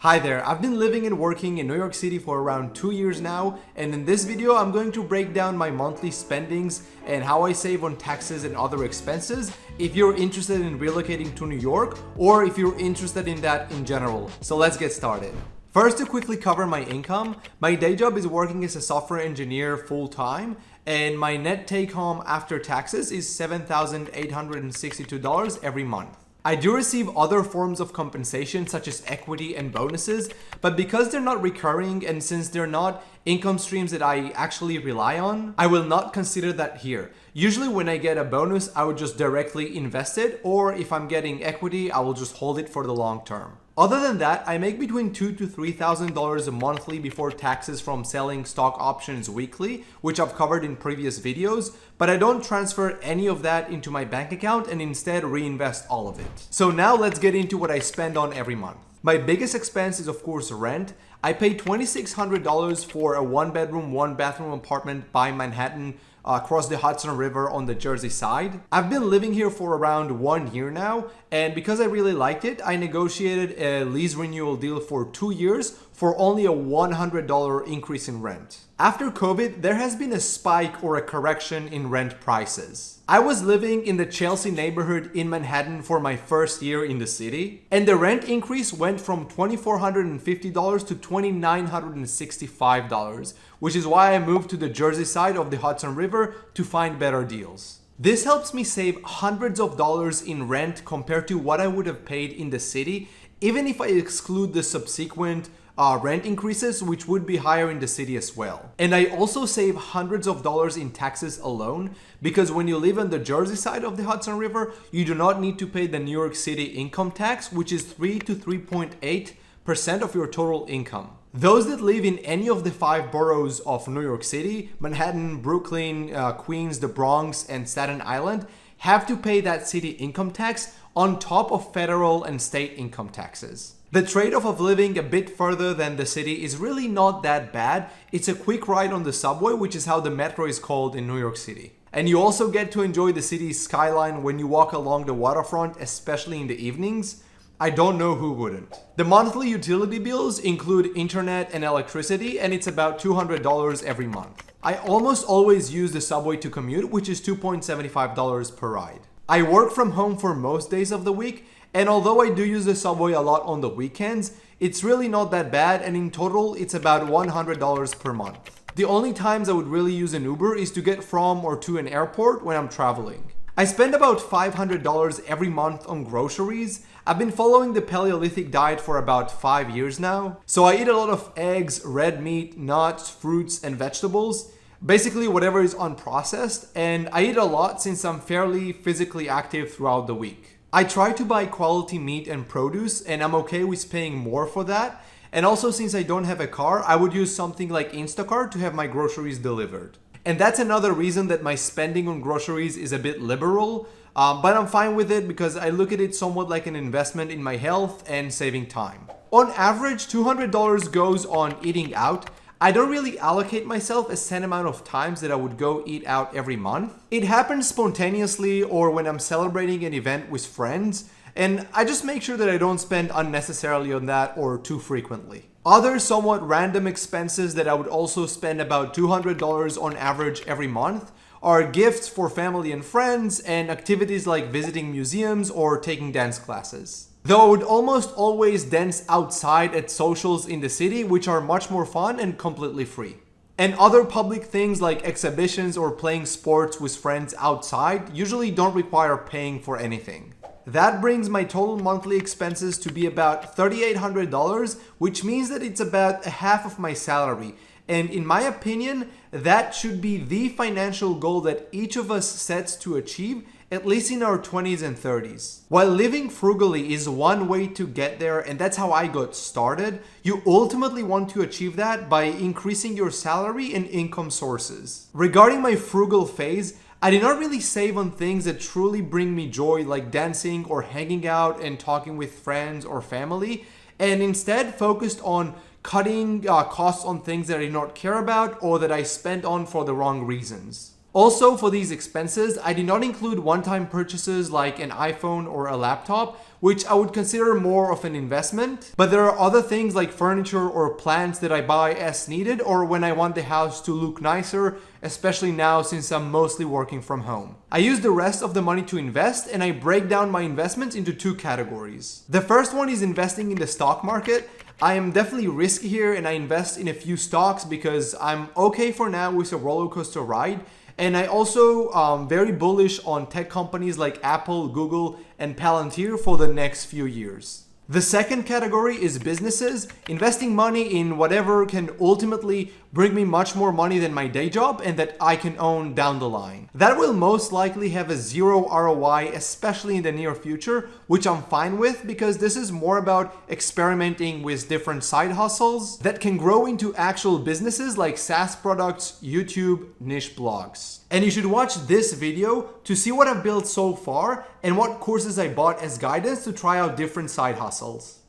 Hi there, I've been living and working in New York City for around 2 years now, and in this video I'm going to break down my monthly spendings and how I save on taxes and other expenses if you're interested in relocating to New York or if you're interested in that in general. So let's get started. First, to quickly cover my income, my day job is working as a software engineer full-time, and my net take-home after taxes is $7,862 every month. I do receive other forms of compensation such as equity and bonuses, but because they're not recurring and since they're not income streams that I actually rely on, I will not consider that here. Usually when I get a bonus, I would just directly invest it, or if I'm getting equity, I will just hold it for the long term. Other than that, I make between $2,000 to $3,000 monthly before taxes from selling stock options weekly, which I've covered in previous videos, but I don't transfer any of that into my bank account and instead reinvest all of it. So now let's get into what I spend on every month. My biggest expense is of course rent. I pay $2,600 for a 1-bedroom, 1-bathroom apartment by Manhattan across the Hudson River on the Jersey side. I've been living here for around 1 year now, and because I really liked it, I negotiated a lease renewal deal for 2 years for only a $100 increase in rent. After COVID, there has been a spike or a correction in rent prices. I was living in the Chelsea neighborhood in Manhattan for my first year in the city, and the rent increase went from $2,450 to $2,965, which is why I moved to the Jersey side of the Hudson River to find better deals. This helps me save hundreds of dollars in rent compared to what I would have paid in the city, even if I exclude the subsequent rent increases, which would be higher in the city as well. And I also save hundreds of dollars in taxes alone, because when you live on the Jersey side of the Hudson River, you do not need to pay the New York City income tax, which is 3 to 3.8% of your total income. Those that live in any of the 5 boroughs of New York City, Manhattan, Brooklyn, Queens, the Bronx, and Staten Island, have to pay that city income tax on top of federal and state income taxes. The trade-off of living a bit further than the city is really not that bad. It's a quick ride on the subway, which is how the metro is called in New York City. And you also get to enjoy the city's skyline when you walk along the waterfront, especially in the evenings. I don't know who wouldn't. The monthly utility bills include internet and electricity, and it's about $200 every month. I almost always use the subway to commute, which is $2.75 per ride. I work from home for most days of the week, and although I do use the subway a lot on the weekends, it's really not that bad, and in total, it's about $100 per month. The only times I would really use an Uber is to get from or to an airport when I'm traveling. I spend about $500 every month on groceries. I've been following the Paleolithic diet for about 5 years now, so I eat a lot of eggs, red meat, nuts, fruits, and vegetables. Basically whatever is unprocessed, and I eat a lot since I'm fairly physically active throughout the week. I try to buy quality meat and produce, and I'm okay with paying more for that. And also, since I don't have a car, I would use something like Instacart to have my groceries delivered. And that's another reason that my spending on groceries is a bit liberal, but I'm fine with it because I look at it somewhat like an investment in my health and saving time. On average, $200 goes on eating out. I don't really allocate myself a set amount of times that I would go eat out every month. It happens spontaneously or when I'm celebrating an event with friends, and I just make sure that I don't spend unnecessarily on that or too frequently. Other somewhat random expenses that I would also spend about $200 on average every month are gifts for family and friends and activities like visiting museums or taking dance classes. Though I would almost always dance outside at socials in the city, which are much more fun and completely free. And other public things like exhibitions or playing sports with friends outside usually don't require paying for anything. That brings my total monthly expenses to be about $3,800, which means that it's about half of my salary. And in my opinion, that should be the financial goal that each of us sets to achieve, at least in our 20s and 30s. While living frugally is one way to get there, and that's how I got started, you ultimately want to achieve that by increasing your salary and income sources. Regarding my frugal phase, I did not really save on things that truly bring me joy, like dancing or hanging out and talking with friends or family, and instead focused on cutting costs on things that I did not care about or that I spent on for the wrong reasons. Also, for these expenses, I did not include one-time purchases like an iPhone or a laptop, which I would consider more of an investment. But there are other things like furniture or plants that I buy as needed or when I want the house to look nicer, especially now since I'm mostly working from home. I use the rest of the money to invest, and I break down my investments into two categories. The first one is investing in the stock market. I am definitely risky here, and I invest in a few stocks because I'm okay for now with a roller coaster ride. And I also very bullish on tech companies like Apple, Google, and Palantir for the next few years. The second category is businesses, investing money in whatever can ultimately bring me much more money than my day job and that I can own down the line. That will most likely have a zero ROI, especially in the near future, which I'm fine with because this is more about experimenting with different side hustles that can grow into actual businesses like SaaS products, YouTube, niche blogs. And you should watch this video to see what I've built so far and what courses I bought as guidance to try out different side hustles.